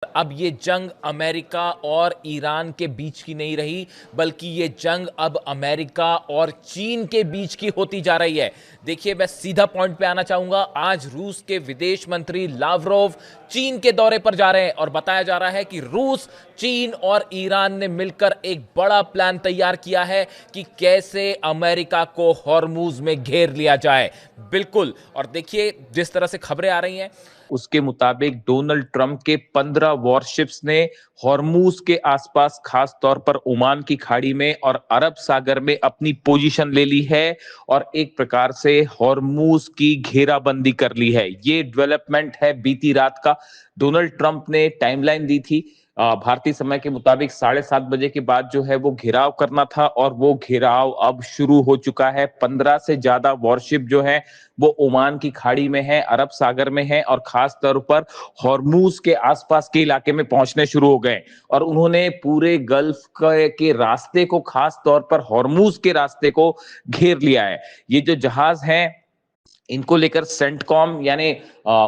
अब ये जंग अमेरिका और ईरान के बीच की नहीं रही, बल्कि ये जंग अब अमेरिका और चीन के बीच की होती जा रही है। देखिए, मैं सीधा पॉइंट पे आना चाहूंगा। आज रूस के विदेश मंत्री लावरोव चीन के दौरे पर जा रहे हैं और बताया जा रहा है कि रूस, चीन और ईरान ने मिलकर एक बड़ा प्लान तैयार किया है कि कैसे अमेरिका को हॉर्मूज में घेर लिया जाए। बिल्कुल। और देखिए, जिस तरह से खबरें आ रही हैं उसके मुताबिक डोनाल्ड ट्रंप के 15 वॉरशिप्स ने हॉर्मूज के आसपास, खास तौर पर ओमान की खाड़ी में और अरब सागर में अपनी पोजीशन ले ली है और एक प्रकार से हॉर्मूज की घेराबंदी कर ली है। ये डेवलपमेंट है बीती रात का। डोनाल्ड ट्रंप ने टाइमलाइन दी थी भारतीय समय के मुताबिक 7:30 बजे के बाद जो है वो घेराव करना था, और वो घेराव अब शुरू हो चुका है। 15 से ज्यादा वॉरशिप जो है वो ओमान की खाड़ी में है, अरब सागर में है और खास तौर पर हॉर्मूज के आसपास के इलाके में पहुंचने शुरू हो गए। और उन्होंने पूरे गल्फ के रास्ते को, खास तौर पर हॉर्मूज के रास्ते को घेर लिया है। ये जो जहाज हैं, इनको लेकर सेंटकॉम यानी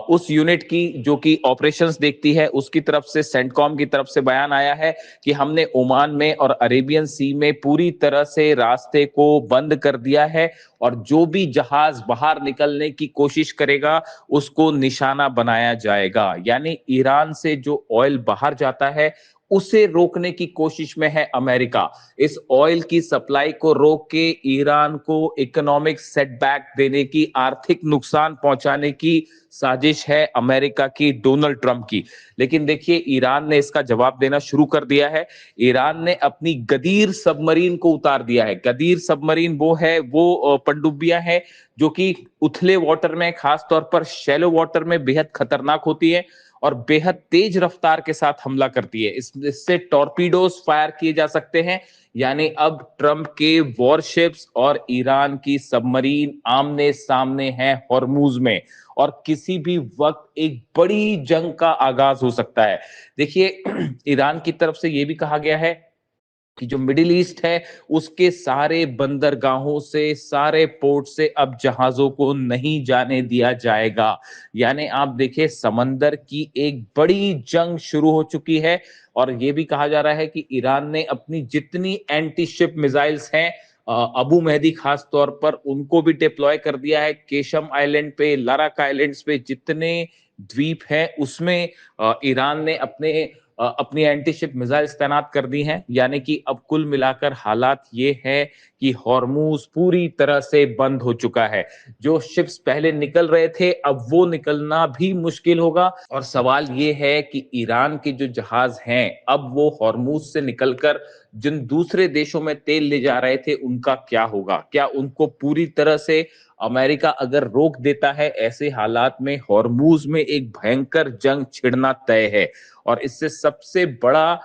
उस यूनिट की जो कि ऑपरेशंस देखती है, उसकी तरफ से, सेंटकॉम की तरफ से बयान आया है कि हमने ओमान में और अरेबियन सी में पूरी तरह से रास्ते को बंद कर दिया है और जो भी जहाज बाहर निकलने की कोशिश करेगा उसको निशाना बनाया जाएगा। यानी ईरान से जो ऑयल बाहर जाता है उसे रोकने की कोशिश में है अमेरिका। इस ऑयल की सप्लाई को रोक के ईरान को इकोनॉमिक सेटबैक देने की, आर्थिक नुकसान पहुंचाने की साजिश है अमेरिका की, डोनाल्ड ट्रंप की। लेकिन देखिए, ईरान ने इसका जवाब देना शुरू कर दिया है। ईरान ने अपनी गदीर सबमरीन को उतार दिया है। गदीर सबमरीन वो पनडुब्बियां हैं जो कि उथले वाटर में, खास तौर पर शैलो वाटर में बेहद खतरनाक होती है और बेहद तेज रफ्तार के साथ हमला करती है। इससे टॉर्पीडोज फायर किए जा सकते हैं। यानी अब ट्रंप के वॉरशिप्स और ईरान की सबमरीन आमने सामने हैं हॉर्मूज में, और किसी भी वक्त एक बड़ी जंग का आगाज हो सकता है। देखिए, ईरान की तरफ से यह भी कहा गया है कि जो मिडिल ईस्ट है उसके सारे बंदरगाहों से, सारे पोर्ट से अब जहाजों को नहीं जाने दिया जाएगा। यानी आप देखिए, समंदर की एक बड़ी जंग शुरू हो चुकी है। और यह भी कहा जा रहा है कि ईरान ने अपनी जितनी एंटी शिप मिसाइल्स हैं, अबू मेहदी खास तौर पर, उनको भी डिप्लॉय कर दिया है। केशम आइलैंड पे, लाराक आइलैंड्स पे जितने द्वीप हैं उसमें ईरान ने अपनी एंटी शिप मिसाइल्स तैनात कर दी हैं। यानी कि अब कुल मिलाकर हालात ये है कि हॉर्मूज पूरी तरह से बंद हो चुका है। जो शिप्स पहले निकल रहे थे अब वो निकलना भी मुश्किल होगा। और सवाल ये है कि ईरान के जो जहाज हैं अब वो हॉर्मूज से निकलकर जिन दूसरे देशों में तेल ले जा रहे थे उनका क्या होगा? क्या उनको पूरी तरह से अमेरिका अगर रोक देता है, ऐसे हालात में हॉर्मूज में एक भयंकर जंग छिड़ना तय है। और इससे सबसे बड़ा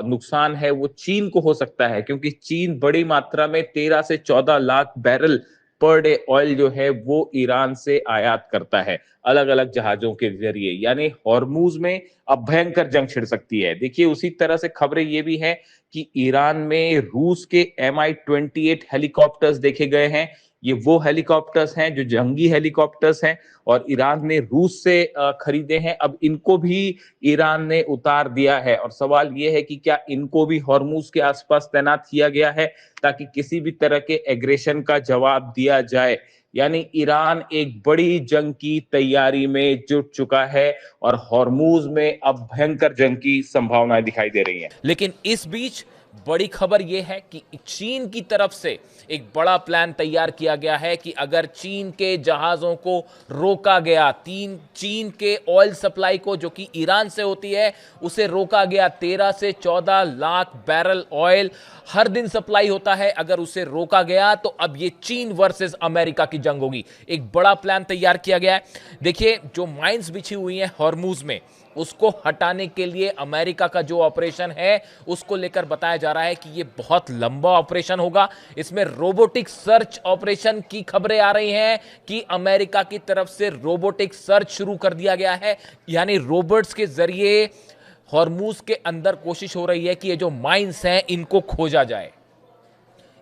नुकसान है वो चीन को हो सकता है, क्योंकि चीन बड़ी मात्रा में 13 से 14 lakh barrel per day oil जो है वो ईरान से आयात करता है अलग अलग जहाजों के जरिए। यानी हॉर्मूज में अब भयंकर जंग छिड़ सकती है। देखिए, उसी तरह से खबरें ये भी हैं कि ईरान में रूस के MI-28 हेलीकॉप्टर्स देखे गए हैं। ये वो हेलीकॉप्टर्स हैं जो जंगी हेलीकॉप्टर्स हैं और ईरान ने रूस से खरीदे हैं। अब इनको भी ईरान ने उतार दिया है और सवाल यह है कि क्या इनको भी हॉर्मूज के आसपास तैनात किया गया है ताकि किसी भी तरह के एग्रेशन का जवाब दिया जाए। यानी ईरान एक बड़ी जंग की तैयारी में जुट चुका है और हॉर्मूज में अब भयंकर जंग की संभावनाएं दिखाई दे रही हैं। लेकिन इस बीच बड़ी खबर यह है कि चीन की तरफ से एक बड़ा प्लान तैयार किया गया है कि अगर चीन के जहाजों को रोका गया, चीन के ऑयल सप्लाई को जो कि ईरान से होती है उसे रोका गया, 13 से 14 लाख बैरल ऑयल हर दिन सप्लाई होता है, अगर उसे रोका गया तो अब ये चीन वर्सेस अमेरिका की जंग होगी। एक बड़ा प्लान तैयार किया गया है। देखिए, जो माइंस बिछी हुई हैं हॉर्मूज में, उसको हटाने के लिए अमेरिका का जो ऑपरेशन है उसको लेकर बताया जा रहा है कि यह बहुत लंबा ऑपरेशन होगा। इसमें रोबोटिक सर्च ऑपरेशन की खबरें आ रही हैं कि अमेरिका की तरफ से रोबोटिक सर्च शुरू कर दिया गया है। यानी रोबोट्स के जरिए हॉर्मूज के अंदर कोशिश हो रही है कि ये जो माइंस हैं इनको खोजा जाए।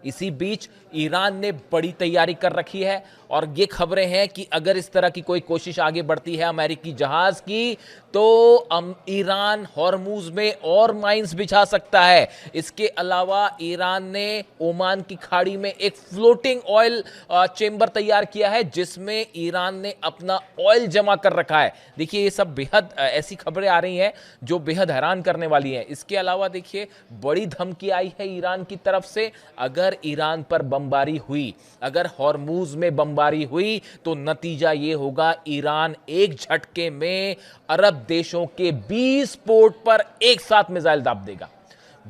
इसी बीच ईरान ने बड़ी तैयारी कर रखी है और ये खबरें हैं कि अगर इस तरह की कोई कोशिश आगे बढ़ती है अमेरिकी जहाज की, तो ईरान हॉर्मूज में और माइंस बिछा सकता है। इसके अलावा ईरान ने ओमान की खाड़ी में एक फ्लोटिंग ऑयल चेंबर तैयार किया है, जिसमें ईरान ने अपना ऑयल जमा कर रखा है। देखिए, ये सब बेहद ऐसी खबरें आ रही हैं जो बेहद हैरान करने वाली हैं। इसके अलावा देखिए, बड़ी धमकी आई है ईरान की तरफ से। अगर ईरान पर बमबारी हुई, अगर हॉर्मूज में बमबारी हुई, तो नतीजा ये होगा ईरान एक झटके में अरब देशों के 20 पोर्ट पर एक साथ मिसाइल दाग देगा।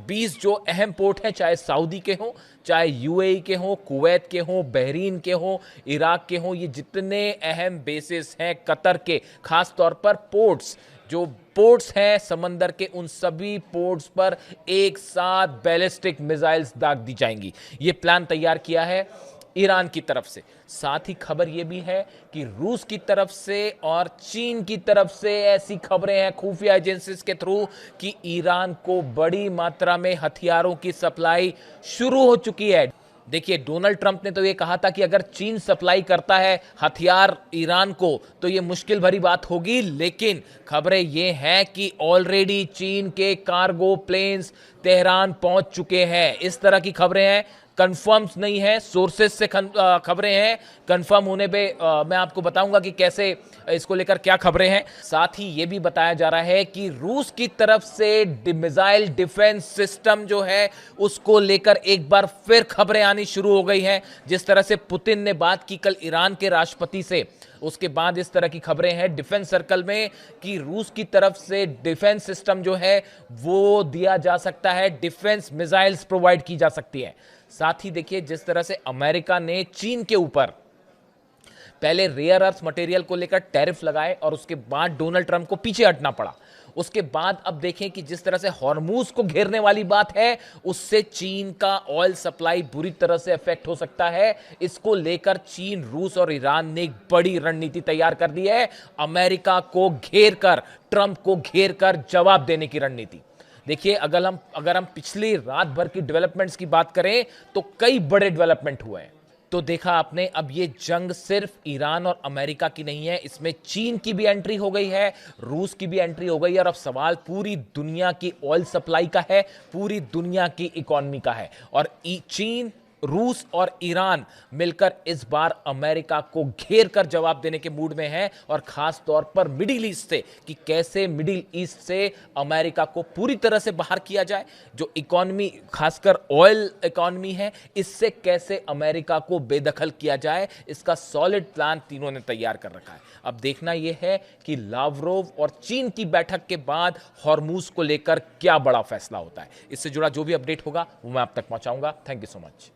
20 जो अहम पोर्ट हैं, चाहे सऊदी के हों, चाहे यूएई के हों, कुवैत के हों, बहरीन के हों, इराक के हों, ये जितने अहम बेसिस हैं, कतर के खास तौर पर पोर्ट्स, जो पोर्ट्स हैं समंदर के, उन सभी पोर्ट्स पर एक साथ बैलिस्टिक मिसाइल्स दाग दी जाएंगी। ये प्लान तैयार किया है ईरान की तरफ से। साथ ही खबर यह भी है कि रूस की तरफ से और चीन की तरफ से ऐसी खबरें हैं खुफिया एजेंसीज के थ्रू कि ईरान को बड़ी मात्रा में हथियारों की सप्लाई शुरू हो चुकी है। देखिए, डोनाल्ड ट्रंप ने तो ये कहा था कि अगर चीन सप्लाई करता है हथियार ईरान को तो ये मुश्किल भरी बात होगी, लेकिन खबरें ये हैं कि ऑलरेडी चीन के कार्गो प्लेन्स तेहरान पहुंच चुके हैं। इस तरह की खबरें हैं, कंफर्म नहीं है, सोर्सेस से खबरें हैं। कंफर्म होने पे मैं आपको बताऊंगा कि कैसे इसको लेकर क्या खबरें हैं। साथ ही ये भी बताया जा रहा है कि रूस की तरफ से मिसाइल डिफेंस सिस्टम जो है उसको लेकर एक बार फिर खबरें आनी शुरू हो गई हैं। जिस तरह से पुतिन ने बात की कल ईरान के राष्ट्रपति से, उसके बाद इस तरह की खबरें हैं डिफेंस सर्कल में कि रूस की तरफ से डिफेंस सिस्टम जो है वो दिया जा सकता है, डिफेंस मिसाइल्स प्रोवाइड की जा सकती है। साथ ही देखिए, जिस तरह से अमेरिका ने चीन के ऊपर पहले रेयर अर्थ मटेरियल को लेकर टैरिफ लगाए और उसके बाद डोनाल्ड ट्रंप को पीछे हटना पड़ा। उसके बाद अब देखें कि जिस तरह से हॉर्मूज को घेरने वाली बात है, उससे चीन का ऑयल सप्लाई बुरी तरह से इफेक्ट हो सकता है। इसको लेकर चीन, रूस और ईरान ने एक बड़ी रणनीति तैयार कर दी है, अमेरिका को घेर कर, ट्रंप को घेर कर जवाब देने की रणनीति। देखिए, अगर हम पिछली रात भर की डेवलपमेंट्स की बात करें तो कई बड़े डेवलपमेंट हुए हैं। तो देखा आपने, अब ये जंग सिर्फ ईरान और अमेरिका की नहीं है, इसमें चीन की भी एंट्री हो गई है, रूस की भी एंट्री हो गई है और अब सवाल पूरी दुनिया की ऑयल सप्लाई का है, पूरी दुनिया की इकोनॉमी का है। और चीन, रूस और ईरान मिलकर इस बार अमेरिका को घेर कर जवाब देने के मूड में है, और खास तौर पर मिडिल ईस्ट से, कि कैसे मिडिल ईस्ट से अमेरिका को पूरी तरह से बाहर किया जाए। जो इकोनॉमी, खासकर ऑयल इकोनॉमी है, इससे कैसे अमेरिका को बेदखल किया जाए, इसका सॉलिड प्लान तीनों ने तैयार कर रखा है। अब देखना यह है कि लावरोव और चीन की बैठक के बाद हॉर्मूज को लेकर क्या बड़ा फैसला होता है। इससे जुड़ा जो भी अपडेट होगा वो मैं आप तक पहुंचाऊंगा। Thank you so much.